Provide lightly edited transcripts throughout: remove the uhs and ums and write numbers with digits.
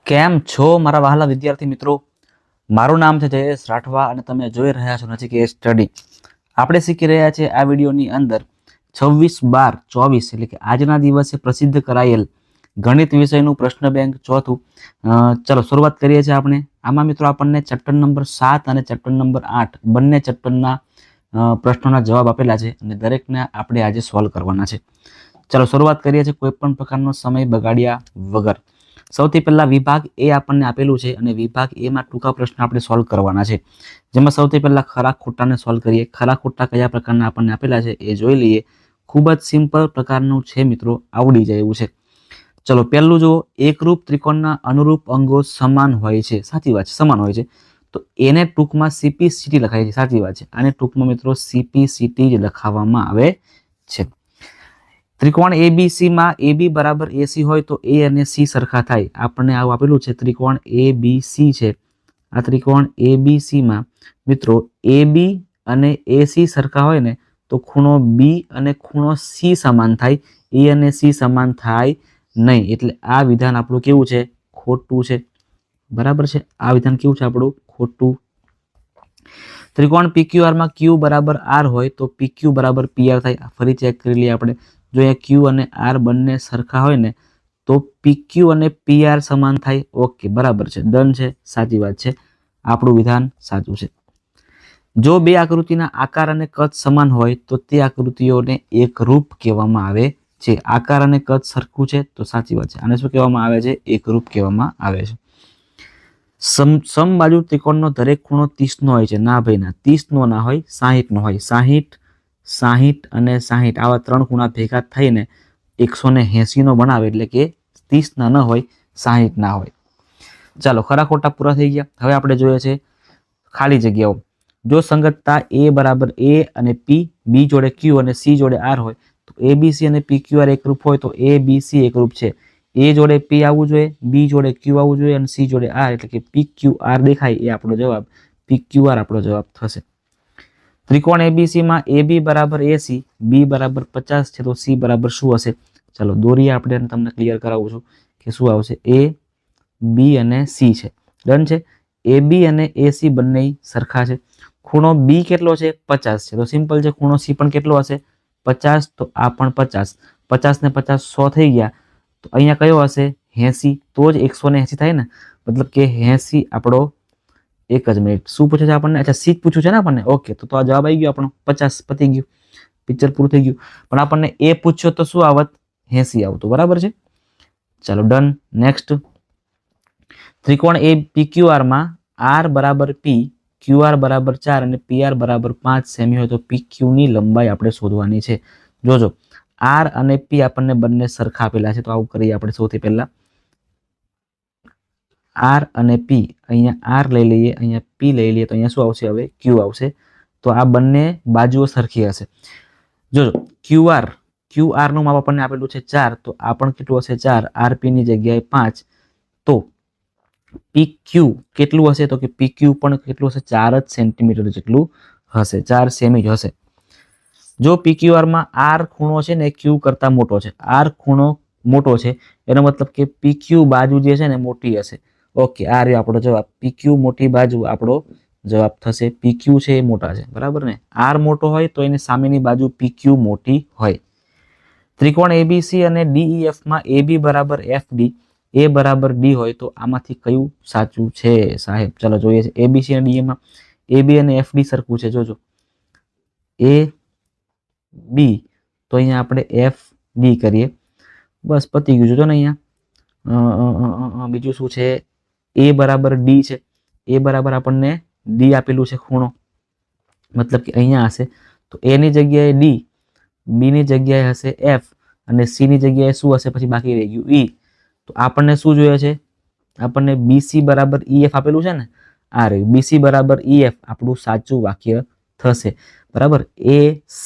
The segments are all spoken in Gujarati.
કેમ છો મારા વહાલા વિદ્યાર્થી મિત્રો? મારું નામ છે જયેશ રાઠવા અને તમે જોઈ રહ્યા છો નચિકેત સ્ટડી. આપણે શીખી રહ્યા છીએ આ વિડીયોની અંદર 26/12/24 એટલે કે આજના દિવસે પ્રસિદ્ધ કરાયેલ ગણિત વિષયનું પ્રશ્ન બેંક ચોથું. ચલો શરૂઆત કરીએ છીએ આપણે. આમાં મિત્રો આપણને ચેપ્ટર નંબર 7 અને ચેપ્ટર નંબર 8 બંને ચેપ્ટરના પ્રશ્નોના જવાબ આપેલા છે અને દરેકને આપણે આજે સોલ્વ કરવાના છે. ચલો શરૂઆત કરીએ છીએ કોઈ પણ પ્રકારનો સમય બગાડ્યા વગર. સૌથી પહેલા વિભાગ એ આપણને આપેલું છે અને વિભાગ એમાં ટૂંકા પ્રશ્ન આપણે સોલ્વ કરવાના છે, જેમાં સૌથી પહેલા ખરા ખોટાને સોલ્વ કરીએ. ખરા ખોટા કયા પ્રકારના આપણને આપેલા છે એ જોઈ લઈએ. ખૂબ જ સિમ્પલ પ્રકારનું છે મિત્રો, આવડી જાય એવું છે. ચલો પહેલું જુઓ, એકરૂપ ત્રિકોણના અનુરૂપ અંગો સમાન હોય છે. સાચી વાત છે, સમાન હોય છે. તો એને ટૂંકમાં CPCT લખાય છે. સાચી વાત છે, આને ટૂંકમાં મિત્રો CPCT જ લખાવવામાં આવે છે. ત્રિકોણ ABC માં AB બરાબર AC હોય તો A અને C સરખા થાય. આપણને આવું આપેલું છે ત્રિકોણ ABC છે. આ ત્રિકોણ ABC માં મિત્રો AB અને AC સરખા હોય ને તો ખૂણો B અને ખૂણો C સમાન થાય, A અને C સમાન થાય નહીં. એટલે આ વિધાન આપણું કેવું છે? ખોટું છે. બરાબર છે, આ વિધાન કેવું છે આપણું? ખોટું. ત્રિકોણ PQR માં Q બરાબર R હોય તો PQ બરાબર PR થાય. ફરી ચેક કરી લઈએ આપણે. જો અહીંયા Q અને R બંને સરખા હોય ને તો PQ અને PR સમાન થાય. ઓકે, બરાબર છે, ડન છે, સાચી વાત છે, આપણું વિધાન સાચું છે. જો બે આકૃતિના આકાર અને કદ સમાન હોય તો તે આકૃતિઓને એકરૂપ કહેવામાં આવે છે. આકાર અને કદ સરખું છે તો સાચી વાત છે. આને શું કહેવામાં આવે છે? એકરૂપ કહેવામાં આવે છે. સમબાજુ ત્રિકોણનો દરેક ખૂણો 30 નો હોય છે. ના ભાઈ ના, 30 નો ના હોય, 60 નો હોય. 60, 60 અને 60 આવા ત્રણ ખૂણા ભેગા થઈને 180 નો બનાવે, એટલે કે 30 ના ન હોય, 60 ના હોય. ચાલો ખરા ખોટા પૂરા થઈ ગયા. હવે આપણે જોઈએ છે ખાલી જગ્યાઓ. જો સંગતતા A બરાબર A અને P, B જોડે Q અને C જોડે R હોય તો ABC અને PQR એકરૂપ હોય તો ABC એકરૂપ છે. A જોડે P આવવું જોઈએ, B જોડે Q આવવું જોઈએ અને C જોડે R, એટલે કે PQR દેખાય એ આપણો જવાબ, PQR આપણો જવાબ થશે. ત્રિકોણ ABC માં AB બરાબર AC, B બરાબર 50 છે તો C બરાબર શું હશે? ચાલો દોરીએ આપણે, તમને ક્લિયર કરાવું છું કે શું આવશે. A, B અને C છે. ડન છે. AB અને AC બંને સરખા છે. ખૂણો B કેટલો છે? 50 છે. તો સિમ્પલ છે, ખૂણો C પણ કેટલો હશે? 50. તો આ પણ 50. 50 ને 50 100 થઈ ગયા. તો અહીંયા કયો હશે? 80. તો જ 180 થાય ને, મતલબ કે 80 આપણો. એક જ મિનિટ, શું પૂછે છે આપણને? અચ્છા, C પૂછ્યું છે ને આપણને. ઓકે, તો આ જવાબ આવી ગયો આપણો 50. પતી ગયું, પિક્ચર પૂરું થઈ ગયું. પણ આપણને A પૂછ્યો તો શું આવત? 80 આવતું. બરાબર છે, ચાલો ડન. નેક્સ્ટ, ત્રિકોણ PQR માં R બરાબર P, QR બરાબર 4 અને PR બરાબર 5 સેમી હોય તો PQ ની લંબાઈ આપણે શોધવાની છે. જોજો, R અને P આપણને બંને સરખા આપેલા છે તો આવું કરીએ આપણે. સૌથી પહેલા R અને P, અહીંયા R લઈ લઈએ, અહીંયા P લઈ લઈએ, તો અહીંયા શું આવશે? હવે Q આવશે. તો આ બંને બાજુઓ સરખી હશે. જોજો, QR નું માપ આપણને આપેલું છે 4, તો આ પણ કેટલું હશે? 4. RP ની જગ્યાએ 5. તો PQ કેટલું હશે? તો કે PQ પણ કેટલું હશે? 4 જ સેન્ટીમીટર જેટલું હશે, 4 સેમી જ હશે. જો PQR માં R ખૂણો છે ને Q કરતા મોટો છે, R ખૂણો મોટો છે એનો મતલબ કે PQ બાજુ જે છે ને મોટી હશે. ઓકે, આ રહ્યો આપણો જવાબ. PQ મોટી બાજુ આપણો જવાબ થશે. PQ છે એ મોટા છે, બરાબર ને? R મોટો હોય તો એની સામેની બાજુ PQ મોટી હોય. ત્રિકોણ ABC અને DEF માં AB બરાબર FD, A બરાબર D હોય તો આમાંથી કયું સાચું છે સાહેબ? ચાલો જોઈએ છે. ABC અને DE માં AB અને FD સરખું છે. જોજો, A B, તો અહીંયા આપણે FD કરીએ, બસ પતી ગયું. જોજો ને અહીંયા બીજું શું છે? A બરાબર D છે. A બરાબર આપણને D આપેલું છે ખૂણો, મતલબ કે અહીંયા હશે. તો A ની જગ્યાએ D, B ની જગ્યાએ હશે F અને C ની જગ્યાએ શું હશે? પછી બાકી રહી ગયું E. તો આપણને શું જોઈએ છે? આપણને BC બરાબર EF આપેલું છે ને, આ રહ્યું BC બરાબર EF આપણું સાચું વાક્ય થશે. બરાબર, AC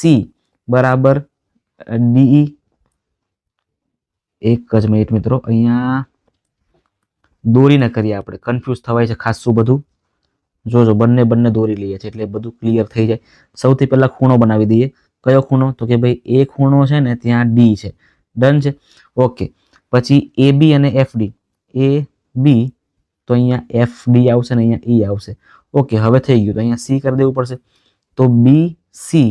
બરાબર DE. એક જ મિનિટ મિત્રો, અહીંયા દોરીને કરીએ આપણે, કન્ફ્યુઝ થવાય છે ખાસું બધું. જોજો, બંને દોરી લઈએ છીએ એટલે બધું ક્લિયર થઈ જાય. સૌથી પહેલા ખૂણો બનાવી દઈએ. કયો ખૂણો? તો કે ભાઈ એ ખૂણો છે ને ત્યાં D છે. ડન છે. ઓકે, પછી AB અને FD, બી તો અહીંયા એફ ડી આવશે ને અહીંયા ઈ આવશે. ઓકે, હવે થઈ ગયું. તો અહીંયા સી કરી દેવું પડશે. તો બી સી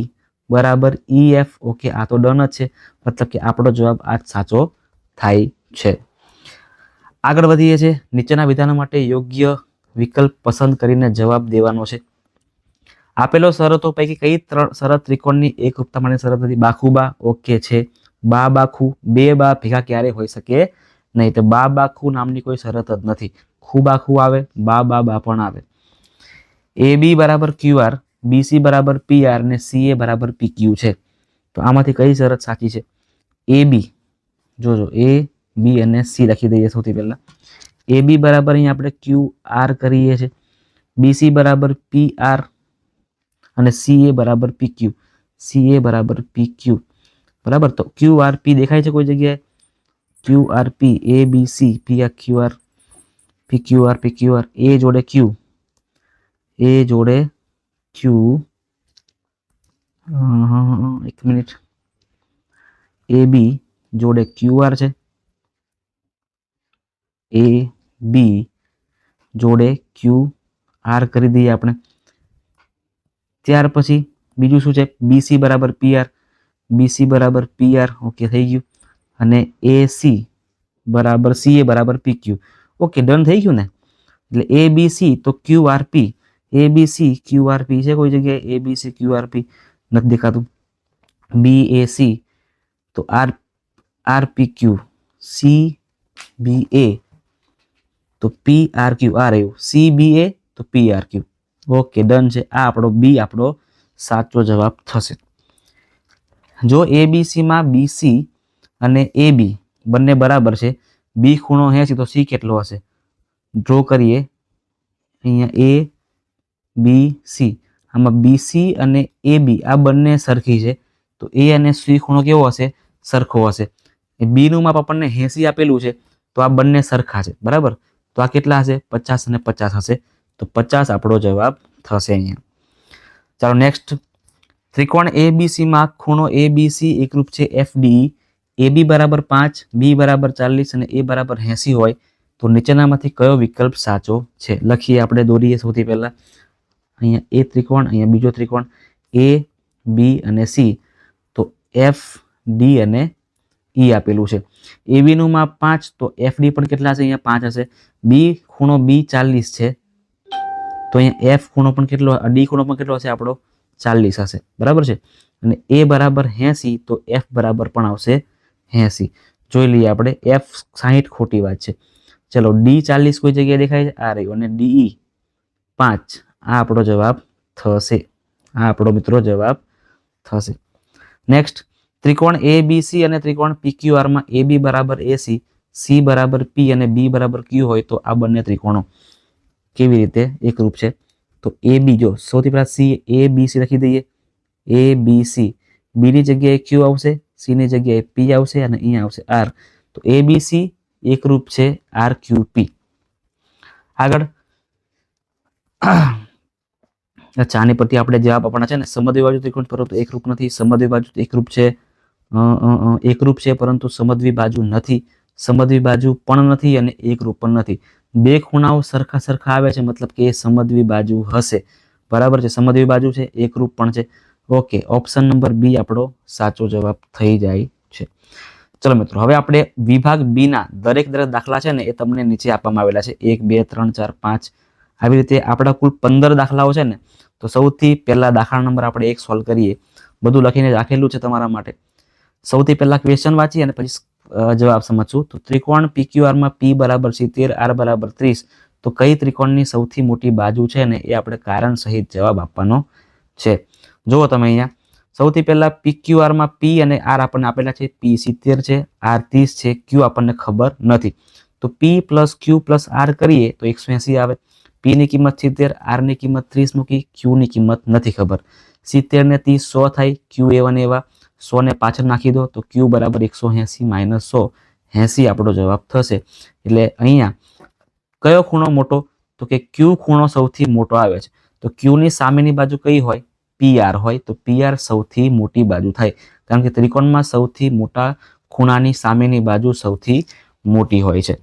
બરાબર ઈ એફ. ઓકે, આ તો ડન જ છે, મતલબ કે આપણો જવાબ આ સાચો થાય છે. આગળ વધીએ છીએ. નીચેના વિધાનો માટે યોગ્ય વિકલ્પ પસંદ કરીને જવાબ દેવાનો છે. આપેલો શરતો પૈકી કઈ શરત ત્રિકોણની એકરૂપતા માટે શરત નથી? બાખુબા ઓકે છે. બા બાખુ, બે બા ભેગા ક્યારે હોઈ શકે નહીં? તો બા બાખુ નામની કોઈ શરત જ નથી. ખૂબાખુ આવે, બા બા પણ આવે. એ બી બરાબર ક્યુ આર, બી સી બરાબર પી આર અને સી એ બરાબર પી ક્યુ છે. તો આમાંથી કઈ શરત સાચી છે? એ બી, જોજો એ બી અને સી લખી દઈએ સૌથી પહેલા. એ બી બરાબર અહીંયા આપણે ક્યુ આર કરીએ છીએ, બી સી બરાબર પી આર અને સી એ બરાબર પી ક્યુ. સી એ બરાબર પી ક્યુ બરાબર. તો ક્યુ આર પી દેખાય છે કોઈ જગ્યાએ? Q r p, a b c, p R q r, p q r, p q r, એ જોડે ક્યુ, એ જોડે ક્યુ, એક મિનિટ, એ બી જોડે ક્યુ આર છે, એ બી જોડે ક્યુ આર કરી દઈએ આપણે. ત્યાર પછી બીજું શું છે? બીસી બરાબર પી આર, બીસી બરાબર પી આર. ઓકે, થઈ ગયું. અને એ સી બરાબર સી એ બરાબર પી ક્યુ. ઓકે, ડન થઈ ગયું ને. એટલે એ બી સી તો q r p, a b c q r p છે કોઈ જગ્યાએ? એ બી સી ક્યુ આર પી નથી દેખાતું. બી એ સી તો R p Q, C B A તો પી આર ક્યુ, આ રહ્યું સી બી એ તો P R Q. Okay, done છે. આ આપણો બી આપણો સાચો જવાબ થશે. જો એ બી સી માં બી સી અને એ બી બંને બરાબર છે, બી ખૂણો 80 તો સી કેટલો હશે? ડ્રો કરીએ અહીંયા એ બી સી. આમાં બી સી અને એ બી આ બંને સરખી છે, તો એ અને સી ખૂણો કેવો હશે? સરખો હશે. બી નું માપ આપણને 80 આપેલું છે, તો આ બંને સરખા છે બરાબર. તો આ કેટલા હશે? 50 અને 50 હશે. તો 50 આપણો જવાબ થશે અહીંયા. ચાલો નેક્સ્ટ. ત્રિકોણ એબીસી માં ખૂણો એબીસી એકરૂપ છે એફ ડી. એ બી બરાબર 5, બી બરાબર 40 અને એ બરાબર 80 હોય તો નીચેનામાંથી કયો વિકલ્પ સાચો છે? લખીએ આપણે, દોરીએ સૌથી પહેલા. અહીંયા એ ત્રિકોણ, અહીંયા બીજો ત્રિકોણ એ બી અને સી. તો એફ ડી અને ઈ આપેલું છે. એ બી નું માપ 5 તો એફ ડી પણ કેટલા હશે? અહીંયા 5 હશે. બી ખૂણો બી 40 છે તો અહીંયા એફ ખૂણો પણ કેટલો, ડી ખૂણો પણ કેટલો હશે આપણો? 40 હશે બરાબર છે. અને એ બરાબર 80 તો એફ બરાબર પણ આવશે 80. જોઈ લઈએ આપણે. એફ 60 ખોટી વાત છે. ચલો ડી 40 કોઈ જગ્યાએ દેખાય છે? આ રહ્યું. અને ડી 5, આ આપણો જવાબ થશે. આ આપણો મિત્રો જવાબ થશે. નેક્સ્ટ. ત્રિકોણ એ બી સી અને ત્રિકોણ પી ક્યુ આર માં એ બી બરાબર એસી, સી બરાબર પી અને બી બરાબર ક્યુ હોય તો આ બંને ત્રિકોણો કેવી રીતે એકરૂપ છે? તો એ બી, જો સૌથી પહેલા સી એ બી સી લખી દઈએ. એ બી સી, બી ની જગ્યાએ ક્યુ આવશે, સી ની જગ્યાએ પી આવશે અને અહીંયા આવશે આર. તો એ બી સી એકરૂપ છે આર ક્યુ પી. આગળ. અચ્છા, આની પરથી આપણે જવાબ આપવાના છે ને. સમદ્વિબાજુ ત્રિકોણ પરંતુ એકરૂપ નથી. સમદ્વિબાજુ એકરૂપ છે, એકરૂપ છે પરંતુ સમદ્વિબાજુ નથી. સમદ્વિબાજુ પણ નથી અને એકરૂપ પણ નથી. બે ખૂણાઓ સરખા સરખા આવે છે, મતલબ કે એ સમદ્વિબાજુ હશે બરાબર છે. સમદ્વિબાજુ છે, એકરૂપ પણ છે. ઓકે, ઓપ્શન નંબર બી આપણો સાચો જવાબ થઈ જાય છે. ચલો મિત્રો, હવે આપણે વિભાગ બી ના દરેક દાખલા છે ને એ તમને નીચે આપવામાં આવેલા છે. 1 2 3 4 5 આવી રીતે આપણા કુલ 15 દાખલાઓ છે ને. તો સૌથી પહેલા દાખલા નંબર આપણે 1 સોલ્વ કરીએ. બધું લખીને રાખેલું છે તમારા માટે. સૌથી પહેલા ક્વેશ્ચન વાંચીએ અને પછી જવાબ સમજશું. તો ત્રિકોણ PQR માં P બરાબર 70, R બરાબર 30 તો કઈ ત્રિકોણની સૌથી મોટી બાજુ છે ને એ આપણે કારણ સહિત જવાબ આપવાનો છે. જુઓ તમે અહીંયા. સૌથી પહેલા PQR માં P અને R આપણને આપેલા છે. P 70 છે, R 30 છે, Q આપણને ખબર નથી. તો P + Q + R કરીએ તો 180 આવે. P ની કિંમત 70, R ની કિંમત 30 મૂકી, Q ની કિંમત નથી ખબર. 70 ને 30 100 થાય, Q એવા ને એવા 100 ને પાછળ નાખી દો તો Q બરાબર 180 - 100, 80 આપણો જવાબ થશે. એટલે અહીંયા કયો ખૂણો મોટો? તો કે Q ખૂણો સૌથી મોટો આવે છે. તો Q ની સામેની બાજુ કઈ હોય? PR હોય. તો PR સૌથી મોટી બાજુ થાય, કારણ કે ત્રિકોણમાં સૌથી મોટા ખૂણાની સામેની બાજુ સૌથી મોટી હોય છે.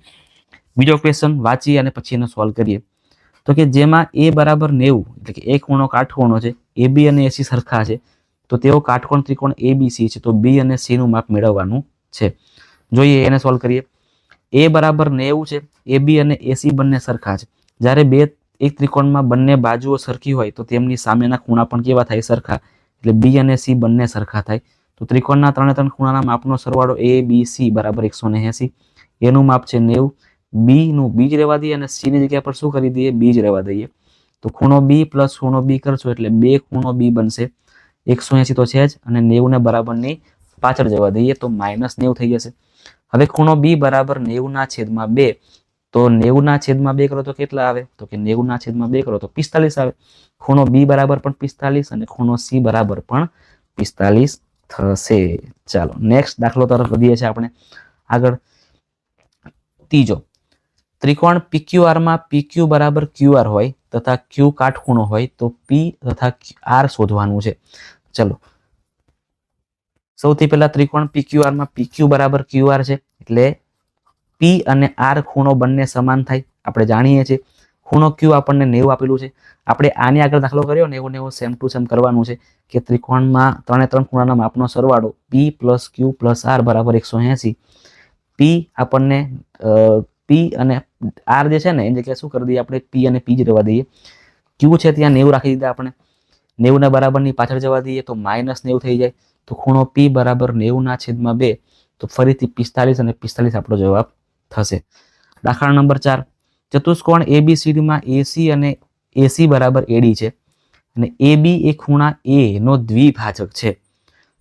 બીજો ક્વેશ્ચન વાંચીએ અને પછી એને સોલ્વ કરીએ. તો કે જેમાં એ બરાબર 90 એટલે કે એક ખૂણો કાટખૂણો છે, એ બી અને એસી સરખા છે, તો તેઓ કાટકોણ ત્રિકોણ એબીસી છે, તો બી અને સી નું માપ મેળવવાનું છે. જોઈએ એને સોલ્વ કરીએ. એ બરાબર 90 છે, એ બી અને એસી બંને સરખા છે. જ્યારે એક ત્રિકોણમાં બંને બાજુઓ સરખી હોય તો તેમની સામેના ખૂણા પણ કેવા થાય? સરખા. એટલે બી અને સી બંને સરખા થાય. તો ત્રિકોણના ત્રણ ખૂણાના માપનો સરવાળો એ બી સી બરાબર 180. એનું માપ છે 90. બી નું બી જ રહેવા દઈએ અને સી ની જગ્યા પર શું કરી દઈએ? બી જ રહેવા દઈએ. તો ખૂણો બી પ્લસ ખૂણો બી કરશો એટલે 2 ખૂણો બી બનશે. 180 તો છે જ અને 90 ને બરાબરની પાછળ જવા દઈએ તો -90 થઈ જશે. હવે ખૂણો બી બરાબર 90/2, તો 90/2 કરો તો કેટલા આવે? તો કે 90/2 કરો તો 45 આવે. ખૂણો બી બરાબર પણ 45 અને ખૂણો સી બરાબર પણ 45 થશે. ચાલો નેક્સ્ટ દાખલો તરફ વધીએ છીએ આપણે આગળ. ત્રીજો, ત્રિકોણ PQR માં PQ બરાબર QR હોય તથા Q કાટખૂણો હોય તો P તથા R શોધવાનું છે. ચલો સૌથી પહેલા ત્રિકોણ PQR માં PQ બરાબર QR છે એટલે P અને R ખૂણો બંને સમાન થાય. આપણે જાણીએ છીએ ખૂણો Q આપણને 90 આપેલું છે. આપણે આની આગળ દાખલો કર્યો ને એવું સેમ ટુ સેમ કરવાનું છે કે ત્રિકોણમાં ત્રણ ખૂણાના માપનો સરવાળો P plus Q plus R બરાબર 180. P આપણને P અને R જે છે ને એની જગ્યાએ શું કરી દઈએ? આપણે P અને P જ રહેવા દઈએ. Q છે ત્યાં 90 રાખી દીધા આપણે. 90 ના બરાબરની પાછળ જવા દઈએ તો -90 થઈ જાય. તો ખૂણો P બરાબર 90/2, તો ફરીથી 45 અને 45 આપણો જવાબ થશે. દાખલા નંબર 4, ચતુષ્કોણ ABCD માં AC અને AC બરાબર AD છે અને AB એ ખૂણા A નો દ્વિભાજક છે.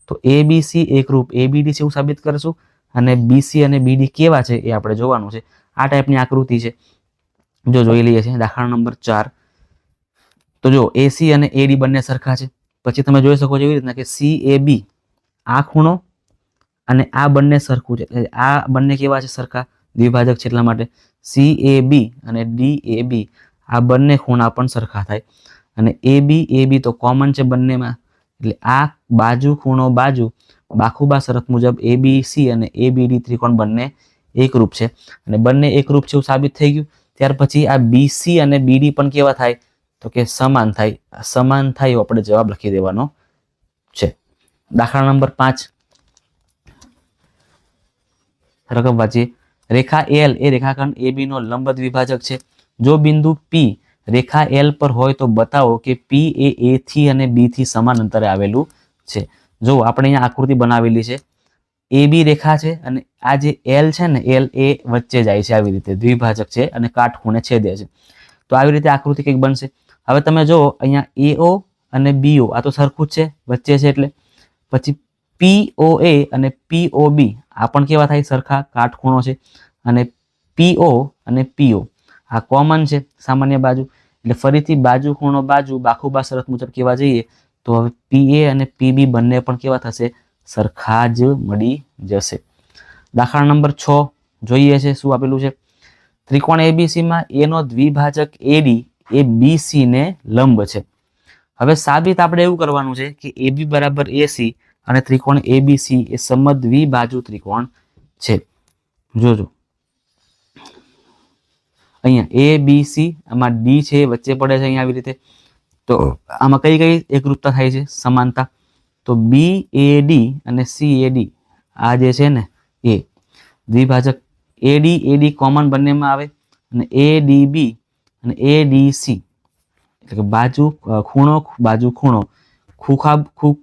તો ABC એકરૂપ ABD છે એવું સાબિત કરશું અને BC અને BD કેવા છે એ આપણે જોવાનું છે. આ ટાઈપની આકૃતિ છે. જો જોઈ લઈએ છીએ દાખલા નંબર 4. તો જો AC અને AD બંને સરખા છે. પછી તમે જોઈ શકો છો એવી રીતના કે CAB આ ખૂણો અને આ બંને સરખું છે. આ બંને કેવા છે? સરખા, દ્વિભાજક છે એટલા માટે. CAB અને DAB આ બંને ખૂણા પણ સરખા થાય અને AB તો કોમન છે બંનેમાં એટલે આ બાજુ ખૂણો બાજુ બાખુબા શરત મુજબ ABC અને ABD ત્રિકોણ બંને એકરૂપ છે અને બંને એકરૂપ છે એવું સાબિત થઈ ગયું. ત્યાર પછી આ BC અને BD પણ કેવા થાય? તો કે સમાન થાય. સમાન થાય એવો આપણે જવાબ લખી દેવાનો છે. દાખલા નંબર 5 રકમ વાંચીએ. રેખા L એ રેખાખંડ AB નો લંબ દ્વિભાજક છે. જો બિંદુ P રેખા L પર હોય તો બતાવો કે P એ A થી અને B થી સમાન અંતરે આવેલું છે. જો આપણે અહીંયા આકૃતિ બનાવેલી છે. AB રેખા છે અને આ જે L છે ને L એ વચ્ચે જાય છે આવી રીતે દ્વિભાજક છે અને કાટખૂણે છેદે છે. તો આવી રીતે આકૃતિ કંઈક બનશે. હવે તમે જો અહીંયા AO અને BO આ તો સરખું જ છે વચ્ચે છે એટલે. પછી POA અને POB આ પણ કેવા થાય? સરખા, કાટખૂણો છે. અને PO અને PO આ કોમન છે સામાન્ય બાજુ એટલે ફરીથી બાજુ ખૂણો બાજુ બાખુબા શરત મુજબ કેવા જઈએ તો હવે PA અને PB બંને પણ કેવા થશે? સરખા જ મળી જશે. દાખલા નંબર 6 જોઈએ છે શું આપેલું છે. ત્રિકોણ ABC માં A નો દ્વિભાજક AD એ BC ને લંબ છે. હવે સાબિત આપણે એવું કરવાનું છે કે AB બરાબર AC અને ત્રિકોણ ABC એ સમદ્વિબાજુ ત્રિકોણ છે. જોજો અહીંયા ABC આમાં D છે વચ્ચે પડે છે અહીંયા આવી રીતે. તો આમાં કઈ કઈ એકરૂપતા થાય છે? સમાનતા. તો BAD અને CAD આ જે છે ને એ દ્વિભાજક AD કોમન બંનેમાં આવે અને ADB અને ADC એટલે કે બાજુ ખૂણો બાજુ ખૂણો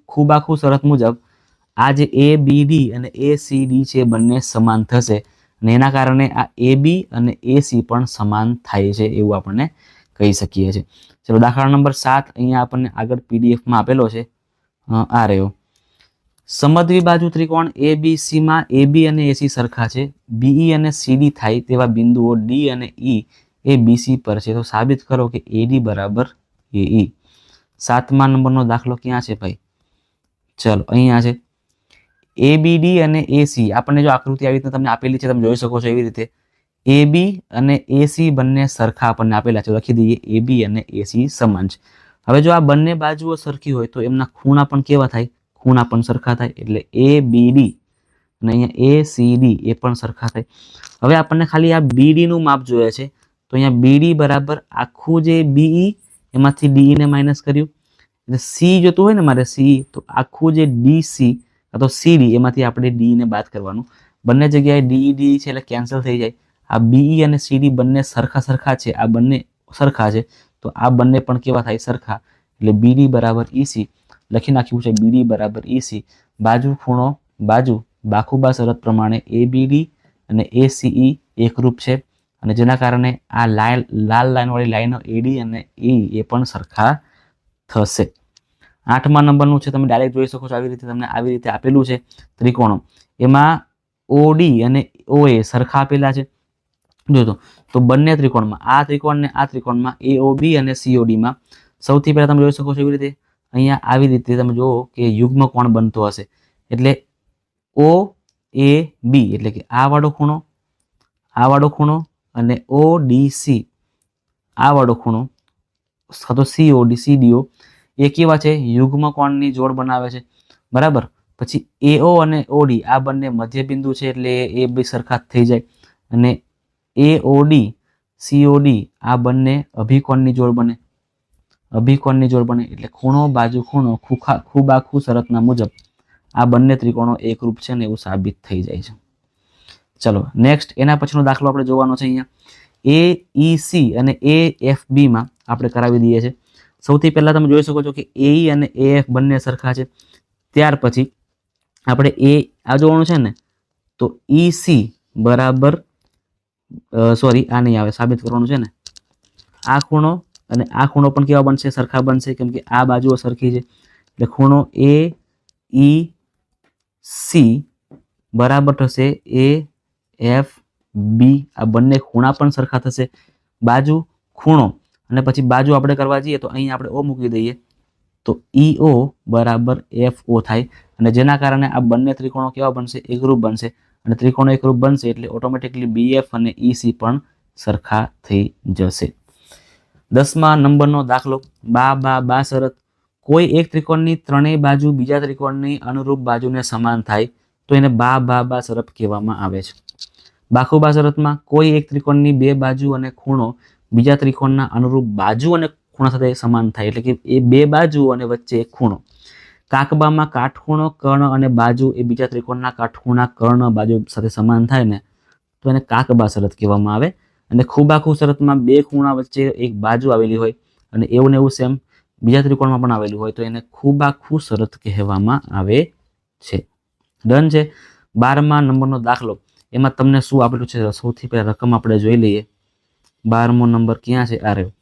ખૂબાખૂ શરત મુજબ આ જે ABD અને ACD છે બંને સમાન થશે અને એના કારણે આ AB અને AC પણ સમાન થાય છે એવું આપણને કહી શકીએ છીએ. ચલો દાખલા નંબર 7 અહીંયા આપણને આગળ PDF માં આપેલો છે. આ રહ્યો. સમદ્વિબાજુ ત્રિકોણ ABC માં AB અને AC સરખા છે. BE અને CD થાય તેવા બિંદુઓ D અને E એ BC પર છે. તો સાબિત કરો કે AD બરાબર AE. 7મા નંબરનો દાખલો ક્યાં છે ભાઈ? ચલો અહીંયા છે. ABD અને AC આપણને જો આકૃતિ આવી રીતે તમને આપેલી છે તમે જોઈ શકો છો એવી રીતે AB અને AC બંને સરખા આપણને આપેલા છે. લખી દઈએ AB અને AC સમાન છે. હવે જો આ બંને બાજુઓ સરખી હોય તો એમના ખૂણા પણ કેવા થાય? ખૂણા પણ સરખા થાય એટલે ABD અને અહીંયા ACD એ પણ સરખા થાય. હવે આપણને ખાલી આ BD નું માપ જોઈએ છે, તો અહીંયા BD બરાબર આખું જે BE એમાંથી DE ને માઇનસ કર્યું, એટલે C જોતું હોય ને મારે C, તો આખું જે DC અથવા CD એમાંથી આપણે DE ને બાદ કરવાનું. બંને જગ્યાએ DE છે એટલે કેન્સલ થઈ જાય. આ BE અને CD બંને સરખા છે, આ બંને સરખા છે, તો આ બંને પણ કેવા થાય? સરખા. એટલે BD બરાબર EC લખી નાખ્યું છે. BD બરાબર EC. બાજુ ખૂણો બાજુ બાખુબા શરત પ્રમાણે ABD અને ACE એકરૂપ છે, અને જેના કારણે આ લાલ લાઈનવાળી લાઈનો AD અને E એ પણ સરખા થશે. 8મા નંબરનું છે, તમે ડાયરેક્ટ જોઈ શકો છો. આવી રીતે આપેલું છે ત્રિકોણો, એમાં OD અને OA સરખા આપેલા છે. જોજો તો બંને ત્રિકોણમાં, આ ત્રિકોણ ને આ ત્રિકોણમાં AOB અને COD માં સૌથી પહેલા તમે જોઈ શકો છો એવી રીતે અહીંયા આવી રીતે તમે જુઓ કે યુગ્મ કોણ બનતો હશે. એટલે OAB એટલે કે આ વાળો ખૂણો અને ODC આ વાળો ખૂણો અથવા તો CDO એ કેવા છે? યુગ્મ કોણની જોડ બનાવે છે, બરાબર. પછી AO અને OD આ બંને મધ્ય બિંદુ છે, એટલે એ બે સરખા થઈ જાય. અને AOD COD આ બંને અભિકોણની જોડ બને, એટલે ખૂણો બાજુ ખૂણો ખૂબ આખું શરતના મુજબ આ બંને ત્રિકોણો એકરૂપ છે ને એવું સાબિત થઈ જાય છે. ચલો નેક્સ્ટ, એના પછીનો દાખલો આપણે જોવાનો છે. અહીંયા AEC અને AFB માં આપણે કરાવી દઈએ છીએ. સૌથી પહેલા તમે જોઈ શકો છો કે AE અને AF બંને સરખા છે. ત્યાર પછી આપણે આ જોવાનું છે ને, તો EC બરાબર આ નહીં આવે, સાબિત કરવાનું છે ને, આ ખૂણો અને આ ખૂણો પણ કેવા બનશે? સરખા બનશે, કેમ કે આ બાજુઓ સરખી છે. એટલે ખૂણો AEC બરાબર થશે AFB. આ બંને ખૂણા પણ સરખા થશે. બાજુ ખૂણો અને પછી બાજુ આપણે કરવા જઈએ તો અહીં આપણે O મૂકી દઈએ, તો EO બરાબર FO થાય. અને જેના કારણે આ બંને ત્રિકોણો કેવા બનશે? એકરૂપ બનશે. અને ત્રિકોણો એકરૂપ બનશે એટલે ઓટોમેટિકલી BF અને EC પણ સરખા થઈ જશે. 10મા નંબરનો દાખલો, બા શરત. કોઈ એક ત્રિકોણની ત્રણેય બાજુ બીજા ત્રિકોણની અનુરૂપ બાજુને સમાન થાય તો એને બા શરત કહેવામાં આવે છે. બાખુબા શરતમાં કોઈ એક ત્રિકોણની બે બાજુ અને ખૂણો બીજા ત્રિકોણના અનુરૂપ બાજુ અને ખૂણા સાથે સમાન થાય, એટલે કે એ બે બાજુ અને વચ્ચે એક ખૂણો. કાકબામાં કાટખૂણો કર્ણ અને બાજુ એ બીજા ત્રિકોણના કાટખૂણા કર્ણ બાજુ સાથે સમાન થાય ને, તો એને કાકબા શરત કહેવામાં આવે. અને ખૂબાખૂ શરતમાં બે ખૂણા વચ્ચે એક બાજુ આવેલી હોય અને એવું ને એવું સેમ બીજા ત્રિકોણમાં પણ આવેલું હોય તો એને ખૂબાખૂ શરત કહેવામાં આવે છે. ડન છે. 12મા નંબરનો દાખલો, એમાં તમને શું આપેલું છે? સૌથી પહેલા રકમ આપણે જોઈ લઈએ. 12મો નંબર ક્યાં છે? આ રહ્યો.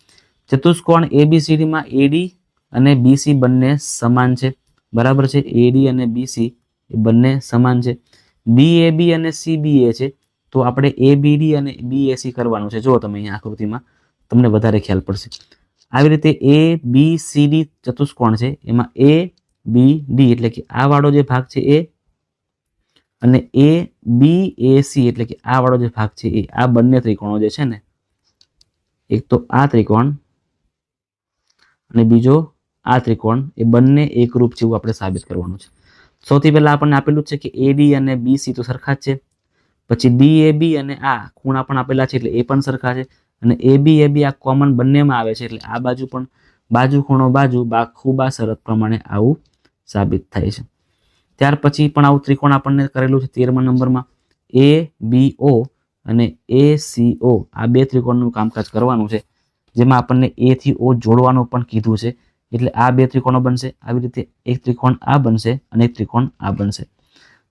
ચતુષ્કોણ ABCD માં AD અને BC બંને સમાન છે, બરાબર છે. AD અને BC એ બંને સમાન છે. DAB અને CBA છે, તો આપણે ABD અને BAC કરવાનું છે. જો તમે અહીંયા આકૃતિમાં તમને વધારે ખ્યાલ પડશે. આવી રીતે ABCD ચતુષ્કોણ છે, એમાં ABD એટલે કે આ વાળો જે ભાગ છે એ, અને ABAC એટલે કે આ વાળો જે ભાગ છે એ, આ બંને ત્રિકોણો જે છે ને, એક તો આ ત્રિકોણ અને બીજો આ ત્રિકોણ, એ બંને એકરૂપ છે એવું આપણે સાબિત કરવાનું છે. સૌથી પહેલા આપણને આપેલું છે કે AD અને BC તો સરખા જ છે. પછી DAB અને આ ખૂણા પણ આપેલા છે એટલે એ પણ સરખા છે. અને ABAB આ કોમન બંનેમાં આવે છે એટલે આ બાજુ પણ બાજુ ખૂણો બાજુ બાખુબા શરત પ્રમાણે આવું સાબિત થાય છે. ત્યાર પછી પણ આવું ત્રિકોણ આપણને કરેલું છે 13મા નંબરમાં. ABO અને ACO આ બે ત્રિકોણનું કામકાજ કરવાનું છે, જેમાં આપણને A થી O જોડવાનું પણ કીધું છે. એટલે આ બે ત્રિકોણો બનશે. આવી રીતે એક ત્રિકોણ આ બનશે અને એક ત્રિકોણ આ બનશે.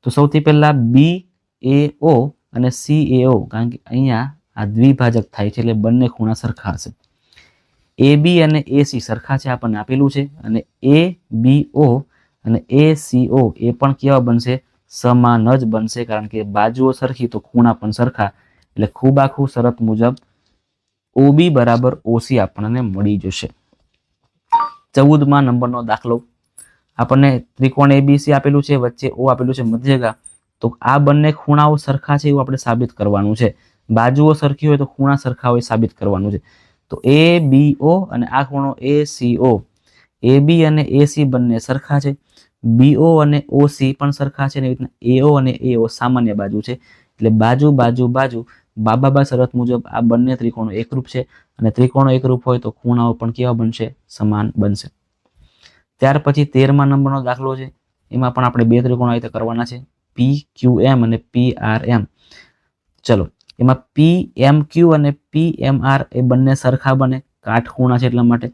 તો સૌથી પહેલા BAO અને CAO, કારણ કે અહીંયા આ દ્વિભાજક થાય છે એટલે બંને ખૂણા સરખા હશે. AB અને AC સરખા છે આપણને આપેલું છે, અને ABO અને ACO એ પણ કેવા બનશે? સમાન જ બનશે, કારણ કે બાજુઓ સરખી તો ખૂણા પણ સરખા, એટલે ખૂબાખૂ શરત મુજબ OB બરાબર OC આપણને મળી જશે. 14મા નંબરનો દાખલો, આપણને ત્રિકોણ ABC આપેલું છે, વચ્ચે O આપેલું છે મધ્યગા. તો આ બંને ખૂણાઓ સરખા છે એવું આપણે સાબિત કરવાનું છે. બાજુઓ સરખી હોય તો ખૂણા સરખા હોય સાબિત કરવાનું છે. તો ABO અને આ ખૂણો ACO, AB અને AC બંને સરખા છે. BO અને OC પણ સરખા છે. એવી રીતના AO અને AO સામાન્ય બાજુ છે, એટલે બાજુ બાબા શરત મુજબ આ બંને ત્રિકોણો એકરૂપ છે અને ત્રિકોણો એકરૂપ હોય તો ખૂણાઓ પણ કેવા બનશે? સમાન બનશે. ત્યાર પછી 13મા નંબરનો દાખલો છે. એમાં પણ આપણે બે ત્રિકોણો આ રીતે કરવાના છે, PQM અને PRM. ચલો, એમાં PMQ અને PMR એ બંને સરખા બને, કાટખૂણા છે એટલા માટે.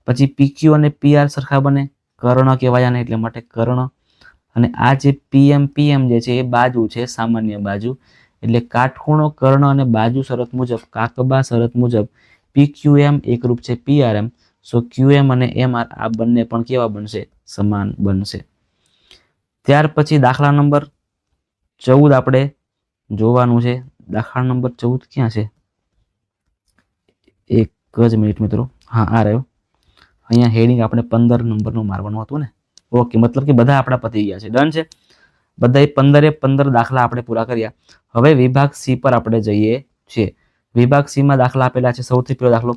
પછી PQ અને PR સરખા બને, કર્ણ કહેવાય આને એટલા માટે કર્ણ. અને આ જે PM જે છે એ બાજુ છે, સામાન્ય બાજુ. એટલે કાટખૂણો, કર્ણ અને બાજુ શરત મુજબ, કાકબા શરત મુજબ PQM એકરૂપ છે PRM. સો QM અને MR આ બંને પણ કેવા બનશે? સમાન બનશે. ત્યાર પછી દાખલા નંબર 14 આપણે જોવાનું છે. દાખલા નંબર 14 ક્યાં છે? એક જ મિનિટ મિત્રો. હા, આ રહ્યો. અહીંયા હેડિંગ આપણે 15 નંબરનું મારવાનું હતું ને. ઓકે, મતલબ કે બધા આપણા પતી ગયા છે. ડન છે. બધાએ 15 દાખલા આપણે પૂરા કર્યા. હવે વિભાગ સી પર આપણે જઈએ છીએ. વિભાગ સી માં દાખલા આપેલા છે. સૌથી પહેલો દાખલો,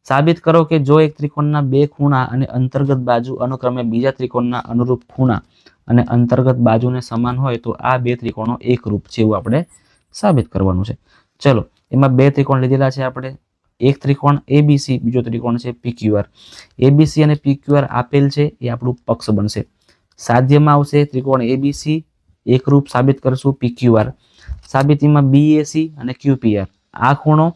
સાબિત કરો કે જો એક ત્રિકોણના બે ખૂણા અને અંતર્ગત બાજુ અનુક્રમે બીજા ત્રિકોણના અનુરૂપ ખૂણા અને અંતર્ગત બાજુને સમાન હોય તો આ બે ત્રિકોણો એકરૂપ છે, એવું આપણે સાબિત કરવાનું છે. ચલો, એમાં બે ત્રિકોણ લીધેલા છે આપણે. એક ત્રિકોણ ABC, બીજો ત્રિકોણ છે PQR. ABC અને PQR આપેલ છે એ આપણું પક્ષ બનશે. સાધ્યમાં આવશે ત્રિકોણ ABC એકરૂપ સાબિત કરશું PQR. સાબિતીમાં BAC અને QPR, આ ખૂણો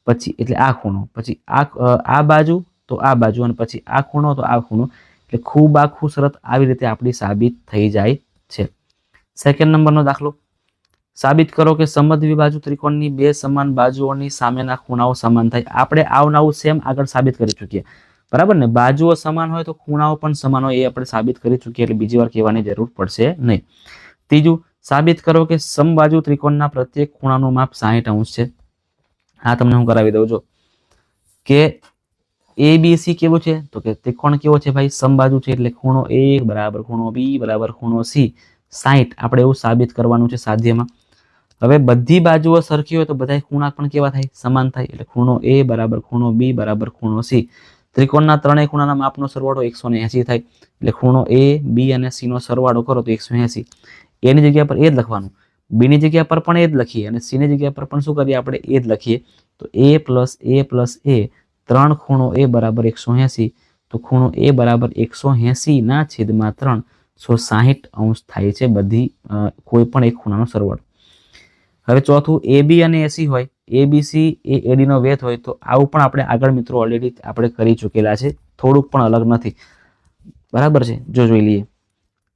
પછી એટલે આ ખૂણો, પછી આ બાજુ તો આ બાજુ, અને પછી આ ખૂણો તો આ ખૂણો. એટલે ખૂબ આખું શરત આવી રીતે આપણી સાબિત થઈ જાય છે. સેકન્ડ નંબરનો દાખલો, સાબિત કરો કે સમદ્વિબાજુ ત્રિકોણની બે સમાન બાજુઓની સામેના ખૂણાઓ સમાન થાય. આપણે આવનાવું સેમ આગળ સાબિત કરી ચૂકીએ, બરાબર ને? બાજુઓ સમાન હોય તો ખૂણાઓ પણ સમાન હોય, એ આપણે સાબિત કરી ચૂકીએ, એટલે બીજી વાર કહેવાની જરૂર પડશે નહીં. ત્રીજું, સાબિત કરો કે સમબાજુ ત્રિકોણના પ્રત્યેક ખૂણાનું માપ 60° છે. હા, તમને હું કરાવી દઉં. જો કે ABC કેવું છે? તો કે ત્રિકોણ કેવો છે ભાઈ? સમબાજુ છે. એટલે ખૂણો A બરાબર ખૂણો B બરાબર ખૂણો C, 60. આપણે એવું સાબિત કરવાનું છે સાધ્યમાં. હવે બધી બાજુઓ સરખી હોય તો બધા ખૂણા પણ કેવા થાય? સમાન થાય. એટલે ખૂણો A બરાબર ખૂણો B બરાબર ખૂણો C. ત્રિકોણના ત્રણેય ખૂણાના માપનો સરવાળો 180 થાય. એટલે ખૂણો A, B અને C નો સરવાળો કરો તો 180. A ની જગ્યા પર એ જ લખવાનું, B ની જગ્યા પર પણ એ જ લખીએ, અને C ની જગ્યા પર પણ શું કરીએ? આપણે એ જ લખીએ. તો A plus A plus A, 3 ખૂણો A બરાબર 180. તો ખૂણો A બરાબર 180/3, 160° થાય છે બધી કોઈ પણ એક ખૂણાનો સરવાળો. હવે ચોથું, AB અને AC હોય, ABC એ AD નો વેધ હોય, તો આવું પણ આપણે આગળ મિત્રો ઓલરેડી આપણે કરી ચૂકેલા છે, થોડુંક પણ અલગ નથી, બરાબર છે? જો જોઈ લઈએ.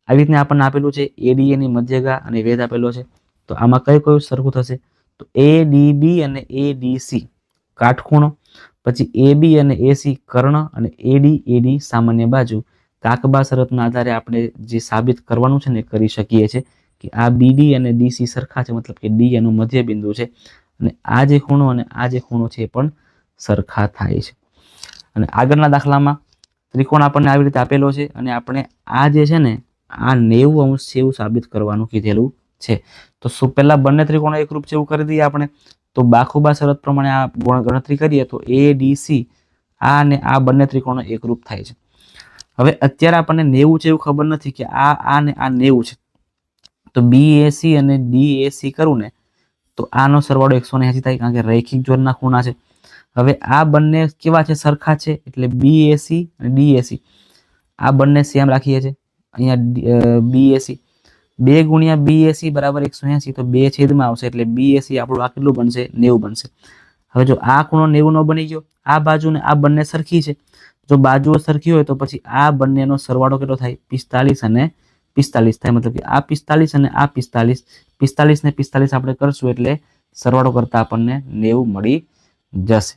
આવી રીતના આપણને આપેલું છે ADA ની મધ્યગા અને વેધ આપેલો છે. તો આમાં કયું સરખું થશે? તો ADB અને ADC કાટખૂણો, પછી AB અને AC કર્ણ, અને AD સામાન્ય બાજુ. કાકબા શરતના આધારે આપણે જે સાબિત કરવાનું છે ને કરી શકીએ છીએ કે આ BD અને DC સરખા છે, મતલબ કે D એનું મધ્ય બિંદુ છે, અને આ જે ખૂણો અને આ જે ખૂણો છે એ પણ સરખા થાય છે. અને આગળના દાખલામાં ત્રિકોણ આપણને આવી રીતે આપેલો છે, અને આપણે આ જે છે ને આ 90° છે એવું સાબિત કરવાનું કીધેલું છે. તો શું પહેલા બંને ત્રિકોણો એકરૂપ છે એવું કરી દઈએ આપણે. તો બાખુબા શરત પ્રમાણે આ ગણતરી કરીએ તો ADC આ અને આ બંને ત્રિકોણો એકરૂપ થાય છે. હવે અત્યારે આપણને 90 છે એવું ખબર નથી કે આ ને આ 90 છે. તો BAC અને DAC કરું ને તો આનો સરવાળો 180 થાય, કારણ કે રૈખિક જોડના ખૂણા છે. હવે આ બંને કેવા છે? સરખા છે. એટલે BAC અને DAC આ બંને સેમ રાખીએ છીએ. અહીંયા BAC 2 ગુણ્યા BAC બરાબર 180, તો 2 છેદમાં આવશે. એટલે BAC આપણું આ કેટલું બનશે? 90 બનશે. હવે જો આ ખૂણો 90 નો બની ગયો, આ બાજુ ને આ બંને સરખી છે. જો બાજુઓ સરખી હોય તો પછી આ બંનેનો સરવાળો કેટલો થાય? 45 અને 45 થાય. મતલબ કે આ 45 અને આ 45, 45 ને 45 આપણે કરશું એટલે સરવાળો કરતા આપણને 90 મળી જશે.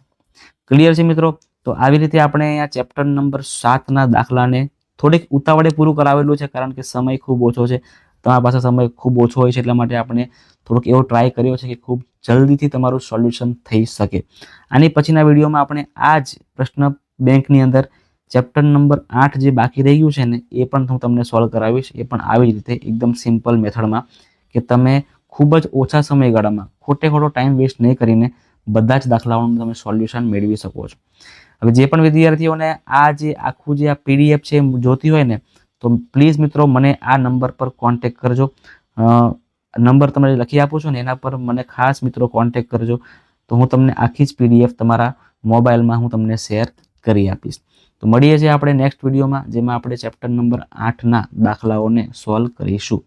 ક્લિયર છે મિત્રો? તો આવી રીતે આપણે આ ચેપ્ટર નંબર 7 ના દાખલાને થોડીક ઉતાવળે પૂરું કરાવેલું છે, કારણ કે સમય ખૂબ ઓછો છે. તમારા પાસે સમય ખૂબ ઓછો હોય છે, એટલા માટે આપણે થોડુંક એવો ટ્રાય કર્યો છે કે ખૂબ જલ્દીથી તમારું સોલ્યુશન થઈ શકે. આની પછીના વિડીયોમાં આપણે આ જ પ્રશ્ન બેંકની અંદર ચેપ્ટર નંબર 8 જે બાકી રહી ગયું છે ને એ પણ હું તમને સોલ્વ કરાવીશ. એ પણ આવી જ રીતે એકદમ સિમ્પલ મેથડમાં, કે તમે ખૂબ જ ઓછા સમયગાળામાં ખોટો ટાઈમ વેસ્ટ નહીં કરીને બધા જ દાખલાઓનું તમે સોલ્યુશન મેળવી શકો છો. હવે જે પણ વિદ્યાર્થીઓને આ જે આખું જે આ PDF છે જોતી હોય ને, તો પ્લીઝ મિત્રો મને આ નંબર પર કોન્ટેક્ટ કરજો. નંબર તમે લખી આપો છો ને એના પર મને ખાસ મિત્રો કોન્ટેક્ટ કરજો, તો હું તમને આખી જ PDF તમારા મોબાઈલમાં હું તમને શેર કરી આપીશ. તો મળીએ છીએ આપણે નેક્સ્ટ વિડીયોમાં, જેમાં આપણે ચેપ્ટર નંબર 8ના દાખલાઓને સોલ્વ કરીશું.